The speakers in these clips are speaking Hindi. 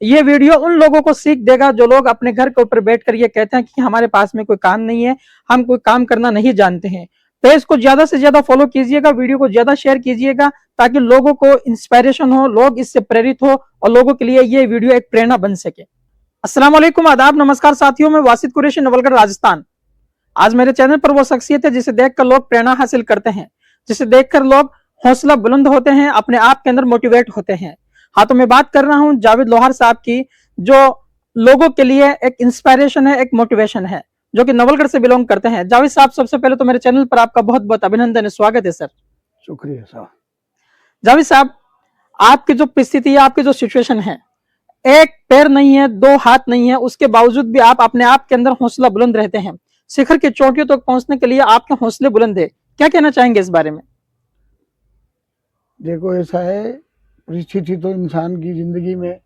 ये वीडियो उन लोगों को सीख देगा जो लोग अपने घर के ऊपर बैठ कर ये कहते हैं कि हमारे पास में कोई काम नहीं है, हम कोई काम करना नहीं जानते हैं। पेज को ज्यादा से ज्यादा फॉलो कीजिएगा, वीडियो को ज्यादा शेयर कीजिएगा, ताकि लोगों को इंस्पायरेशन हो, लोग इससे प्रेरित हो और लोगों के लिए ये वीडियो एक प्रेरणा बन सके। अस्सलाम वालेकुम, आदाब, नमस्कार साथियों, मैं वासिद कुरैशी, नवलगढ़, राजस्थान। आज मेरे चैनल पर वो शख्सियत है जिसे देखकर लोग प्रेरणा हासिल करते हैं, जिसे देखकर लोग हौसला बुलंद होते हैं, अपने आप के अंदर मोटिवेट होते हैं। हाँ, तो मैं बात कर रहा हूं जावेद लोहार साहब की, जो लोगों के लिए एक इंस्पायरेशन है, एक मोटिवेशन है, जो कि नवलगढ़ से बिलोंग करते हैं। जावेद साहब, सबसे पहले तो मेरे चैनल पर आपका बहुत बहुत अभिनंदन है, स्वागत है सर। शुक्रिया साहब। जावेद साहब, आपकी जो परिस्थिति है, आपकी जो सिचुएशन है, एक पैर नहीं है, दो हाथ नहीं है, उसके बावजूद भी आप अपने आप के अंदर हौसला बुलंद रहते हैं। शिखर की चोटियों तक पहुंचने के लिए आपके हौसले बुलंद है। क्या कहना चाहेंगे इस बारे में? देखो, ऐसा है, परिस्थिति तो इंसान की जिंदगी में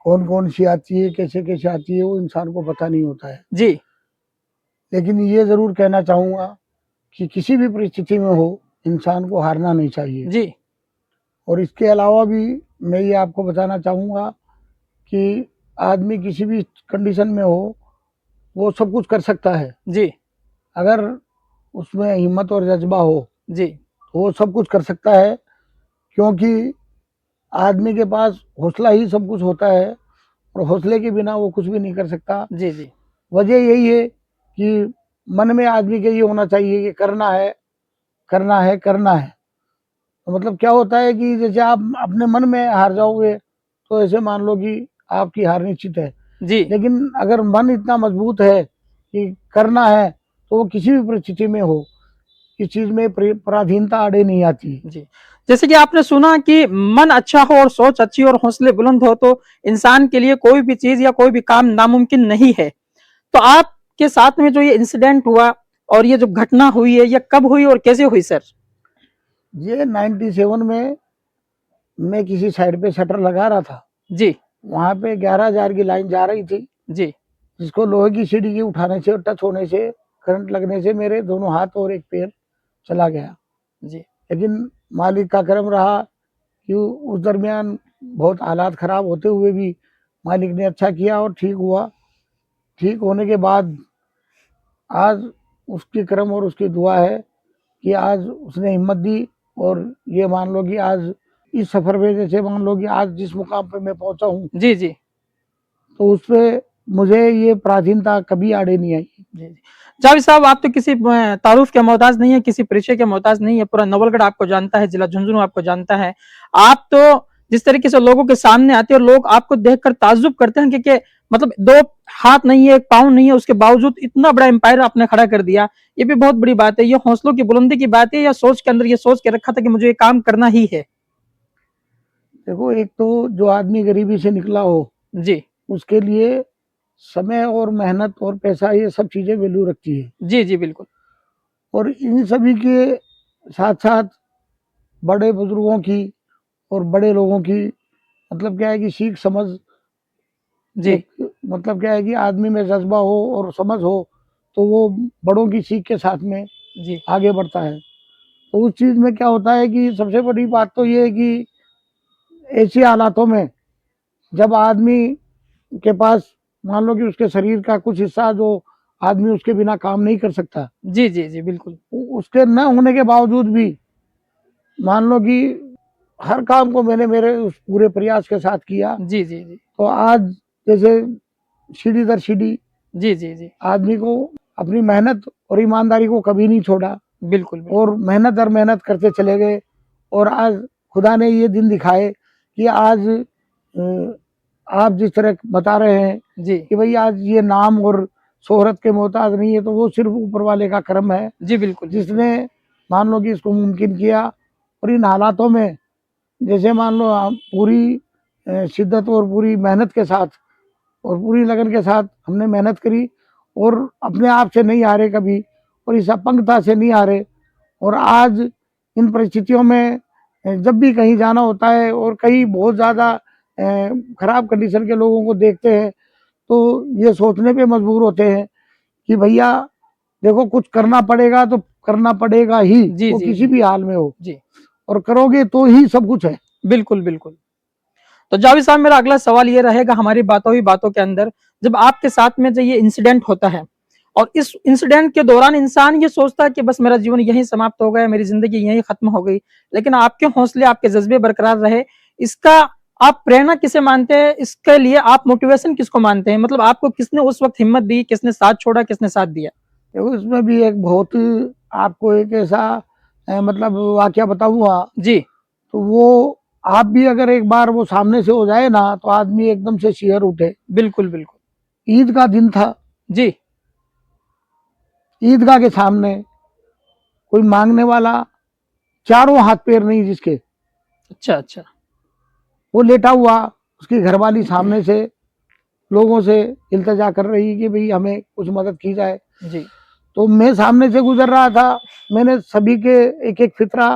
कौन कौन सी आती है, कैसे कैसे आती है, वो इंसान को पता नहीं होता है जी। लेकिन ये जरूर कहना चाहूंगा कि किसी भी परिस्थिति में हो, इंसान को हारना नहीं चाहिए जी। और इसके अलावा भी मैं ये आपको बताना चाहूंगा कि आदमी किसी भी कंडीशन में हो, वो सब कुछ कर सकता है जी। अगर उसमें हिम्मत और जज्बा हो। जी। वो सब कुछ कर सकता है, क्योंकि आदमी के पास हौसला ही सब कुछ होता है और हौसले के बिना वो कुछ भी नहीं कर सकता। जी। जी। वजह यही है कि मन में आदमी के ये होना चाहिए कि करना है, करना है, करना है। तो मतलब क्या होता है कि जैसे आप अपने मन में हार जाओगे तो ऐसे मान लो कि आपकी हार निश्चित है। जी। लेकिन अगर मन इतना मजबूत है कि करना है, तो वो किसी भी परिस्थिति में हो, इस चीज में पराधीनता आड़े नहीं आती। जी। जैसे कि आपने सुना कि मन अच्छा हो और सोच अच्छी और हौसले बुलंद हो तो इंसान के लिए कोई भी चीज या कोई भी काम नामुमकिन नहीं है। तो आपके साथ में जो ये इंसिडेंट हुआ और ये जो घटना हुई है, ये कब हुई और कैसे हुई सर? ये 97 में मैं किसी साइड पे शटर लगा रहा था। जी। वहां पे 11,000 की लाइन जा रही थी, जी। जिसको लोहे की सीढ़ी के उठाने से और टच होने से, करंट लगने से मेरे दोनों हाथ और एक पैर चला गया। जी। लेकिन मालिक का करम रहा कि उस दरमियान बहुत हालात खराब होते हुए भी मालिक ने अच्छा किया और ठीक हुआ। ठीक होने के बाद आज उसकी करम और उसकी दुआ है कि आज उसने हिम्मत दी और ये मान लो कि आज इस सफर में, जैसे मान लो कि आज जिस मुकाम पे मैं पहुंचा हूँ, जी। जी। तो उस पे मुझे ये पराधीनता कभी आड़े नहीं आई। जी। जी। जावेद साहब, आप तो किसी तारुफ के मोहताज नहीं है, किसी परिचय के मोहताज नहीं है, पूरा नवलगढ़ आपको जानता है, जिला झुंझुनू आपको जानता है। आप तो जिस तरीके से लोगों के सामने आते हैं और लोग आपको देखकर ताज्जुब करते हैं कि मतलब दो हाथ नहीं है, एक पाँव नहीं है, उसके बावजूद इतना बड़ा एम्पायर आपने खड़ा कर दिया। ये भी बहुत बड़ी बात है। ये हौसलों की बुलंदी की बात है या सोच के अंदर ये सोच के रखा था कि मुझे ये काम करना ही है? देखो, एक तो जो आदमी गरीबी से निकला हो, जी। उसके लिए समय और मेहनत और पैसा, ये सब चीजें वैल्यू रखती है। जी। जी बिल्कुल। और इन सभी के साथ साथ बड़े बुजुर्गों की और बड़े लोगों की, मतलब क्या है कि सीख समझ, जी। एक मतलब क्या है कि आदमी में जज्बा हो और समझ हो, तो वो बड़ों की सीख के साथ में जी। आगे बढ़ता है। तो उस चीज में क्या होता है कि सबसे बड़ी बात तो ये है कि ऐसी हालातों में जब आदमी के पास मान लो कि उसके शरीर का कुछ हिस्सा जो आदमी उसके बिना काम नहीं कर सकता, जी। जी। जी बिल्कुल। उसके न होने के बावजूद भी मान लो कि हर काम को मैंने मेरे उस पूरे प्रयास के साथ किया, जी। जी। जी। तो आज जैसे सीढ़ी दर सीढ़ी जी। जी। जी आदमी को अपनी मेहनत और ईमानदारी को कभी नहीं छोड़ा बिल्कुल। बिल्कुल। और मेहनत दर मेहनत करते चले गए। और आज खुदा ने ये दिन दिखाए कि आज आप जिस तरह बता रहे हैं जी। कि भाई आज ये नाम और शोहरत के मोहताज नहीं है, तो वो सिर्फ ऊपर वाले का करम है, जी बिल्कुल। जिसने मान लो कि इसको मुमकिन किया। और इन हालातों में जैसे मान लो हम पूरी शिद्दत और पूरी मेहनत के साथ और पूरी लगन के साथ हमने मेहनत करी और अपने आप से नहीं हारे कभी, और इस अपंगता से नहीं हारे। और आज इन परिस्थितियों में जब भी कहीं जाना होता है और कहीं बहुत ज़्यादा खराब कंडीशन के लोगों को देखते हैं, तो ये सोचने पे मजबूर होते हैं कि भैया देखो, कुछ करना पड़ेगा तो करना पड़ेगा ही, जी। वो जी। किसी जी। भी हाल में हो, जी और करोगे तो ही सब कुछ है। बिल्कुल। बिल्कुल। तो जावेद साहब, मेरा अगला सवाल ये रहेगा हमारी बातों ही बातों के अंदर, जब आपके साथ में जो ये इंसिडेंट होता है और इस इंसिडेंट के दौरान इंसान ये सोचता है कि बस मेरा जीवन यहीं समाप्त हो गया, मेरी जिंदगी यहीं खत्म हो गई, लेकिन आपके हौसले, आपके जज्बे बरकरार रहे, इसका आप प्रेरणा किसे मानते हैं? इसके लिए आप मोटिवेशन किसको मानते हैं? मतलब आपको किसने उस वक्त हिम्मत दी, किसने साथ छोड़ा, किसने साथ दिया? देखो, इसमें भी एक बहुत आपको एक ऐसा मतलब वाकया बताऊंगा। जी। तो वो आप भी अगर एक बार वो सामने से हो जाए ना, तो आदमी एकदम से शिहर उठे। बिल्कुल बिल्कुल। ईद का दिन था। जी। ईदगाह के सामने कोई मांगने वाला, चारों हाथ पैर नहीं जिसके, अच्छा अच्छा। वो लेटा हुआ, उसकी घरवाली सामने से लोगों से इल्तिजा कर रही कि भाई हमें कुछ मदद की जाए। जी। तो मैं सामने से गुजर रहा था, मैंने सभी के एक एक फितरा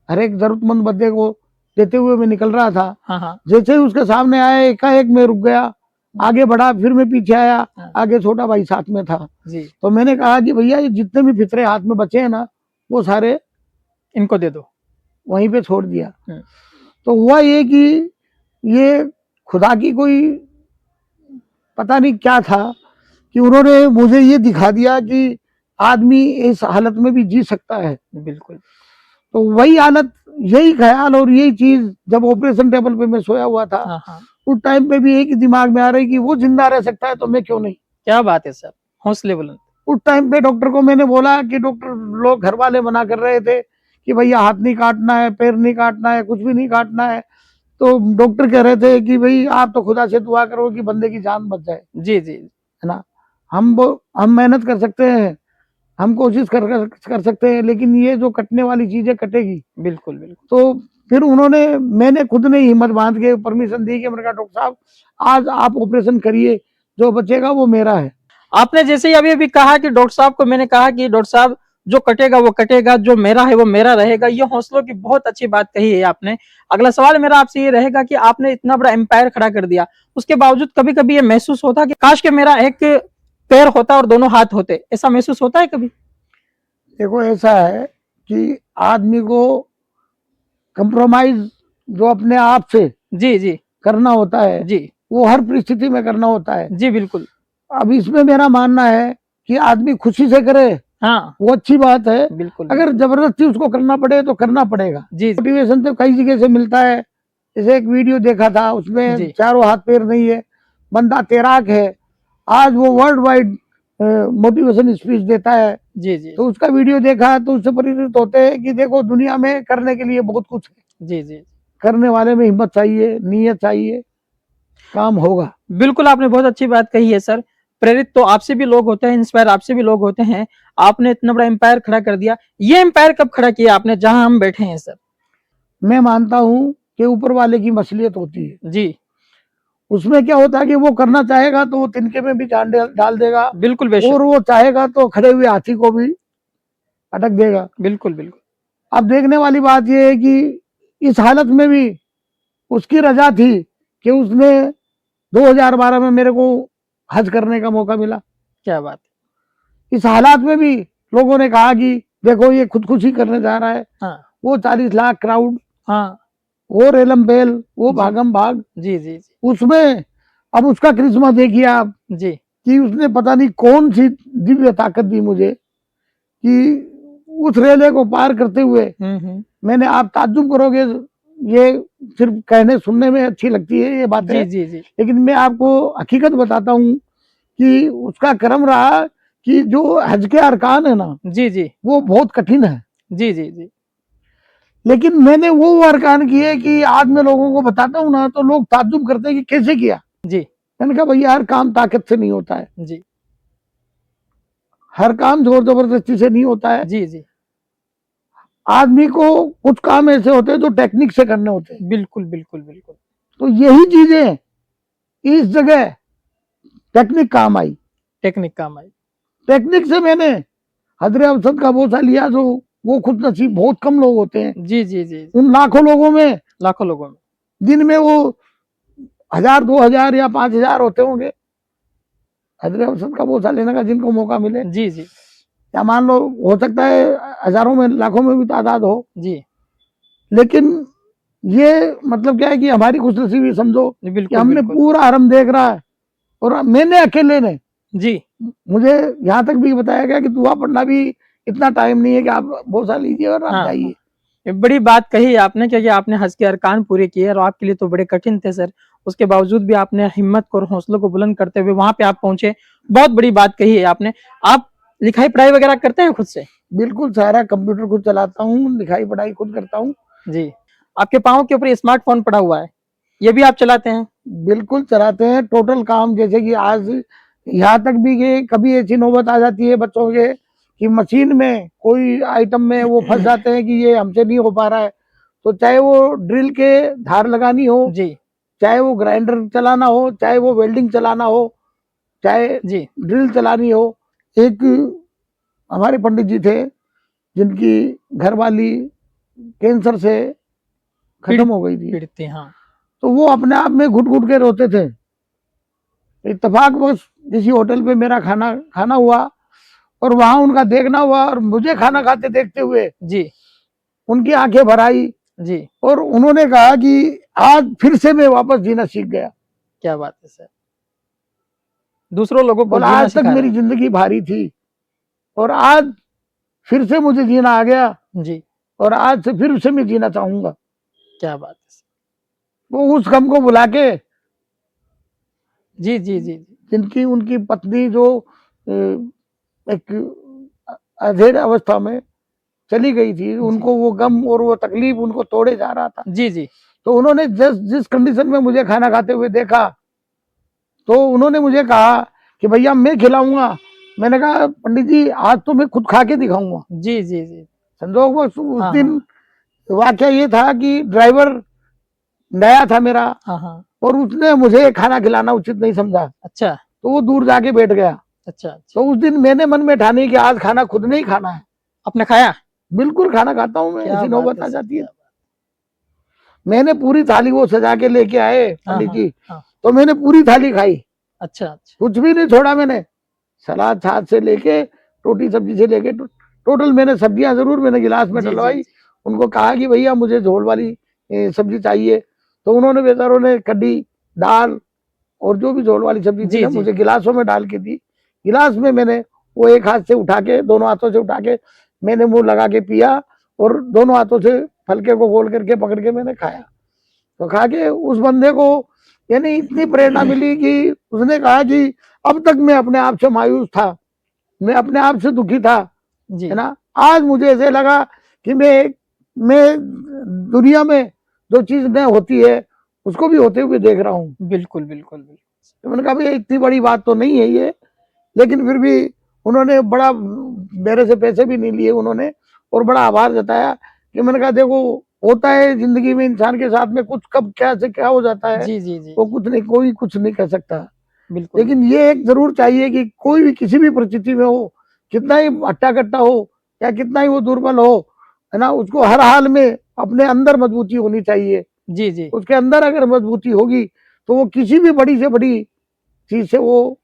हर एक जरूरतमंद बंदे को देते हुए मैं निकल रहा था। हाँ हाँ। जैसे ही उसके सामने आया, एकाएक मैं रुक गया, आगे बढ़ा, फिर मैं पीछे आया, हाँ। आगे छोटा भाई साथ में था। जी। तो मैंने कहा कि भैया ये जितने भी फितरे हाथ में बचे हैं ना, वो सारे इनको दे दो। वहीं पे छोड़ दिया। हम्म। तो हुआ ये कि ये खुदा की कोई पता नहीं क्या था कि उन्होंने मुझे ये दिखा दिया कि आदमी इस हालत में भी जी सकता है। बिल्कुल। तो वही हालत, यही ख्याल और यही चीज जब ऑपरेशन टेबल पे मैं सोया हुआ था, हाँ हाँ। उस टाइम पे भी एक ही दिमाग में आ रही कि वो जिंदा रह सकता है तो मैं क्यों नहीं। क्या बात है सर, हौसले बुलंद। उस टाइम पे डॉक्टर को मैंने बोला कि डॉक्टर, लोग घर वाले मना कर रहे थे कि भैया हाथ नहीं काटना है, पैर नहीं काटना है, कुछ भी नहीं काटना है। तो डॉक्टर कह रहे थे कि भाई आप तो खुदा से दुआ करो कि बंदे की जान बच जाए, जी जी। है ना। हम मेहनत कर सकते हैं, हम कोशिश कर सकते हैं, लेकिन ये जो कटने वाली चीजें कटेगी। बिल्कुल बिल्कुल। तो फिर मैंने खुद ने हिम्मत बांध के परमिशन दी कि मैंने कहा डॉक्टर साहब आज आप ऑपरेशन करिए, जो बचेगा वो मेरा है। आपने जैसे ही अभी अभी कहा कि डॉक्टर साहब को मैंने कहा कि डॉक्टर साहब जो कटेगा वो कटेगा, जो मेरा है वो मेरा रहेगा, ये हौसलों की बहुत अच्छी बात कही है आपने। अगला सवाल मेरा आपसे ये रहेगा कि आपने इतना बड़ा एम्पायर खड़ा कर दिया, उसके बावजूद कभी कभी ये महसूस होता कि काश के मेरा एक पैर होता और दोनों हाथ होते, ऐसा महसूस होता है कभी? देखो, ऐसा है कि आदमी को कंप्रोमाइज जो अपने आप से जी जी। करना होता है, जी वो हर परिस्थिति में करना होता है। जी। बिल्कुल। अब इसमें मेरा मानना है कि आदमी खुशी से करे, हाँ। वो अच्छी बात है। बिल्कुल। अगर जबरदस्ती उसको करना पड़े तो करना पड़ेगा। जी जी। मोटिवेशन तो कई जगह से मिलता है। जैसे एक वीडियो देखा था, उसमें जी। चारों हाथ पैर नहीं है, बंदा तैराक है, आज वो वर्ल्ड वाइड मोटिवेशन स्पीच देता है। जी जी। तो उसका वीडियो देखा तो उससे प्रेरित होते हैं कि देखो दुनिया में करने के लिए बहुत कुछ है, जी जी। करने वाले में हिम्मत चाहिए, नीयत चाहिए, काम होगा। बिल्कुल, आपने बहुत अच्छी बात कही है सर। प्रेरित तो आपसे भी लोग होते हैं, इंस्पायर आपसे भी लोग होते हैं। आपने इतना बड़ा एम्पायर खड़ा कर दिया, ये एम्पायर कब खड़ा किया आपने जहां हम बैठे हैं सर? मैं मानता हूं कि ऊपर वाले की मसलियत होती है। जी। उसमें क्या होता है कि वो करना चाहेगा तो वो तिनके में भी जान डाल देगा, बिल्कुल बेशक। और वो चाहेगा तो खड़े हुए हाथी को भी अटक देगा। बिल्कुल बिल्कुल। अब देखने वाली बात यह है कि इस हालत में भी उसकी रजा थी कि उसने 2012 में मेरे को हज करने का मौका मिला। क्या बात इस हालात में भी लोगों ने कहा कि देखो ये खुदकुशी करने जा रहा है। हाँ वो 40 लाख क्राउड, हाँ। वो रेलम बेल, वो जी। भागम भाग, जी जी जी। उसमें अब उसका करिश्मा देखिए आप जी। कि उसने पता नहीं कौन सी दिव्य ताकत दी मुझे कि उस रेले को पार करते हुए मैंने, आप ताज्जुब करोगे, ये सिर्फ कहने सुनने में अच्छी लगती है ये बातें, जी जी जी। लेकिन मैं आपको हकीकत बताता हूँ कि उसका कर्म रहा कि जो हज के अरकान है ना, जी जी। वो बहुत कठिन है। जी जी जी। लेकिन मैंने वो अरकान किए कि आज मैं लोगों को बताता हूँ ना, तो लोग ताज्जुब करते हैं कि कैसे किया। जी मैंने कहा भैया हर काम ताकत से नहीं होता है, जी। हर काम जोर जबरदस्ती से नहीं होता है। जी जी। आदमी को कुछ काम ऐसे होते हैं जो टेक्निक से करने होते हैं। बिल्कुल बिल्कुल बिल्कुल। तो यही चीजें इस जगह टेक्निक काम आई। टेक्निक काम आई। टेक्निक से मैंने हजरे अवसद का बोसा लिया, जो वो खुद नसीब बहुत कम लोग होते हैं। जी जी जी। उन लाखों लोगों में लाखों लोगों में दिन में वो 1000 2000 या 5000 होते होंगे हजरे अवसद का बोसा लेने का, जिनको मौका मिले। जी जी। या मान लो हो सकता है हजारों में लाखों में भी तादाद हो, जी। लेकिन ये मतलब क्या है कि हमारी खुशनसीबी समझो कि बिल्कुल हमने बिल्कुल पूरा हरम देख रहा है, और मैंने अकेले ने, जी मुझे यहाँ तक भी बताया गया कि दुआ पढ़ना भी इतना टाइम नहीं है कि आप बोसा लीजिए और आप हाँ जाइए। हाँ ये बड़ी बात कही है आपने, क्योंकि आपने हज के अरकान पूरे किए और आपके लिए तो बड़े कठिन थे सर, उसके बावजूद भी आपने हिम्मत को और हौसलों को बुलंद करते हुए वहां पे आप पहुंचे। बहुत बड़ी बात कही है आपने। आप लिखाई पढ़ाई वगैरह करते हैं खुद से? बिल्कुल, सारा कंप्यूटर खुद चलाता हूँ, लिखाई पढ़ाई खुद करता हूँ। जी। आपके पाँव के ऊपर स्मार्टफोन पड़ा हुआ है, ये भी आप चलाते हैं? बिल्कुल चलाते हैं, टोटल काम। जैसे कि आज यहाँ तक भी कि कभी ऐसी नौबत आ जाती है बच्चों के कि मशीन में कोई आइटम में वो फंस जाते हैं कि ये हमसे नहीं हो पा रहा है, तो चाहे वो ड्रिल के धार लगानी हो, जी चाहे वो ग्राइंडर चलाना हो, चाहे वो वेल्डिंग चलाना हो, चाहे जी ड्रिल चलानी हो। एक हमारे पंडित जी थे जिनकी घरवाली कैंसर से खत्म हो गई थी, पीड़ित थी, हाँ। तो वो अपने आप में घुट घुट के रोते थे। इत्तेफाक बस किसी होटल पे मेरा खाना खाना हुआ और वहां उनका देखना हुआ, और मुझे खाना खाते देखते हुए जी उनकी आंखें भर आई, जी और उन्होंने कहा कि आज फिर से मैं वापस जीना सीख गया। क्या बात है सर, दूसरों लोगों को बोला जीना आज तक सिखा रहे मेरी हैं। जिंदगी भारी थी और आज फिर से मुझे जीना आ गया, जी और आज से फिर से मैं जीना चाहूंगा। क्या बात है सर। वो उस गम को बुला के, जी जी जी जी जिनकी उनकी पत्नी जो एक अधेड़ अवस्था में चली गई थी, उनको वो गम और वो तकलीफ उनको तोड़े जा रहा था। जी जी तो उन्होंने जिस कंडीशन में मुझे खाना खाते हुए देखा, तो उन्होंने मुझे कहा कि भैया मैं खिलाऊंगा। मैंने कहा पंडित जी आज तो मैं खुद खा के दिखाऊंगा। जी जी जी संजोगवश उस हाँ दिन हाँ वाकया ये था कि ड्राइवर नया था मेरा, हाँ हाँ और उसने मुझे खाना खिलाना उचित नहीं समझा, अच्छा तो वो दूर जाके बैठ गया। अच्छा अच्छा। तो उस दिन मैंने मन में ठानी कि आज खाना खुद नहीं खाना है। आपने खाया? बिल्कुल खाना खाता हूँ मैं, क्या ऐसी बात नौबत है आ सर, जाती है। क्या बात। मैंने पूरी थाली वो सजा के लेके आए हाँ पंडित हाँ जी, हाँ तो मैंने पूरी थाली खाई, अच्छा अच्छा कुछ भी नहीं छोड़ा मैंने। सलाद छाछ से लेके रोटी सब्जी से लेके टोटल मैंने सब्जियां जरूर मैंने गिलास में जी जी डलवाई। जी उनको कहा कि भैया मुझे झोल वाली सब्जी चाहिए, तो उन्होंने बेचारों ने कड्डी दाल और जो भी झोल वाली सब्जी थी जी ना जी मुझे गिलासों में डाल के दी। गिलास में मैंने वो एक हाथ से उठा के, दोनों हाथों से उठा के मैंने मुंह लगा के पिया, और दोनों हाथों से फलके को गोल करके पकड़ के मैंने खाया। तो खा के उस बंदे को यानी इतनी प्रेरणा मिली कि उसने कहा कि अब तक मैं अपने आप से मायूस था, मैं अपने आप से दुखी था, जी है ना। आज मुझे ऐसे लगा कि मैं दुनिया में जो चीज न होती है उसको भी होते हुए देख रहा हूँ। बिल्कुल बिल्कुल बिल्कुल तो मैंने कहा भाई इतनी बड़ी बात तो नहीं है ये, लेकिन फिर भी उन्होंने बड़ा, मेरे से पैसे भी नहीं लिए उन्होंने, और बड़ा आभार जताया। कि मैंने कहा देखो होता है जिंदगी में इंसान के साथ में, कुछ कब क्या से क्या हो जाता है जी जी जी वो कुछ नहीं, कोई कुछ नहीं कर सकता। बिल्कुल लेकिन ये एक जरूर चाहिए कि कोई भी किसी भी परिस्थिति में हो, कितना ही हट्टा कट्टा हो या कितना ही वो दुर्बल हो, है ना, उसको हर हाल में अपने अंदर मजबूती होनी चाहिए। जी जी उसके अंदर अगर मजबूती होगी तो वो किसी भी बड़ी से बड़ी चीज से वो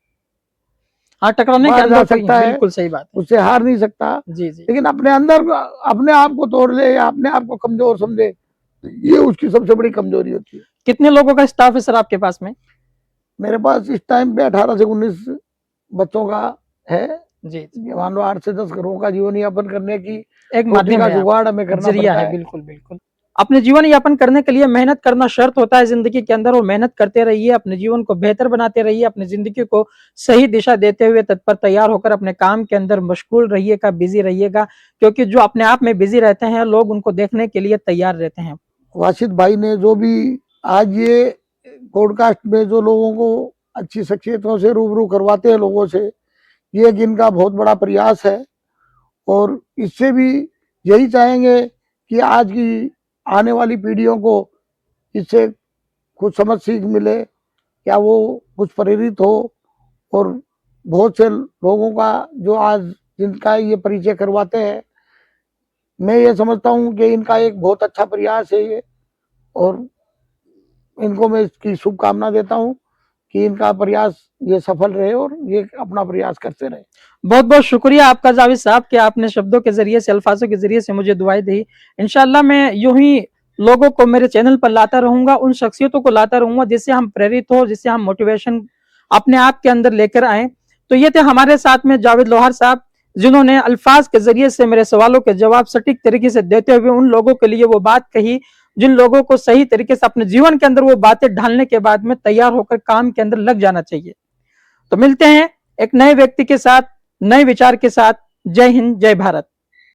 हाँ टकराने के बाहर जा अंदर कोई, सकता है, बिल्कुल सही बात है। उससे हार नहीं सकता। जी जी लेकिन अपने अंदर अपने आप को तोड़ ले या अपने आप को कमजोर समझे, ये उसकी सबसे बड़ी कमजोरी होती है। कितने लोगों का स्टाफ है सर आपके पास में? मेरे पास इस टाइम पे 18 से 19 बच्चों का है। जी जी मान लो 8 से 10 घरों का जीवन यापन करने की एक रोटी माध्यम का है आप, जुगाड़ हमें करना जरिया पड़ता है, है। बिल्कुल बिल्कुल। अपने जीवन यापन करने के लिए मेहनत करना शर्त होता है जिंदगी के अंदर, और मेहनत करते रहिए, अपने जीवन को बेहतर बनाते रहिए, अपनी जिंदगी को सही दिशा देते हुए तत्पर तैयार होकर अपने काम के अंदर मशगूल रहिएगा, बिजी रहिएगा, क्योंकि जो अपने आप में बिजी रहते हैं लोग उनको देखने के लिए तैयार रहते हैं। वाशिद भाई ने जो भी आज ये पॉडकास्ट में जो लोगों को अच्छी शख्सियतों से रूबरू करवाते हैं लोगों से, ये एक इनका बहुत बड़ा प्रयास है। और इससे भी यही चाहेंगे कि आज की आने वाली पीढ़ियों को इससे कुछ समझ सीख मिले, क्या वो कुछ प्रेरित हो, और बहुत से लोगों का जो आज जिनका ये परिचय करवाते हैं, मैं ये समझता हूँ कि इनका एक बहुत अच्छा प्रयास है ये, और इनको मैं इसकी शुभकामना देता हूँ कि इनका प्रयास ये सफल रहे और ये अपना प्रयास करते रहे। बहुत बहुत शुक्रिया आपका जावेद साहब कि आपने शब्दों के जरिए से, अल्फाजों के जरिए से मुझे दुआएं दी। इंशाल्लाह मैं यूं ही लोगों को मेरे चैनल पर लाता रहूंगा, उन शख्सियतों को लाता रहूंगा जिससे हम प्रेरित हो, जिससे हम मोटिवेशन अपने आप के अंदर लेकर आए। तो ये थे हमारे साथ में जावेद लोहार साहब, जिन्होंने अल्फाज के जरिए से मेरे सवालों के जवाब सटीक तरीके से देते हुए उन लोगों के लिए वो बात कही जिन लोगों को सही तरीके से अपने जीवन के अंदर वो बातें ढालने के बाद में तैयार होकर काम के अंदर लग जाना चाहिए। तो मिलते हैं एक नए व्यक्ति के साथ, नए विचार के साथ। जय हिंद, जय भारत।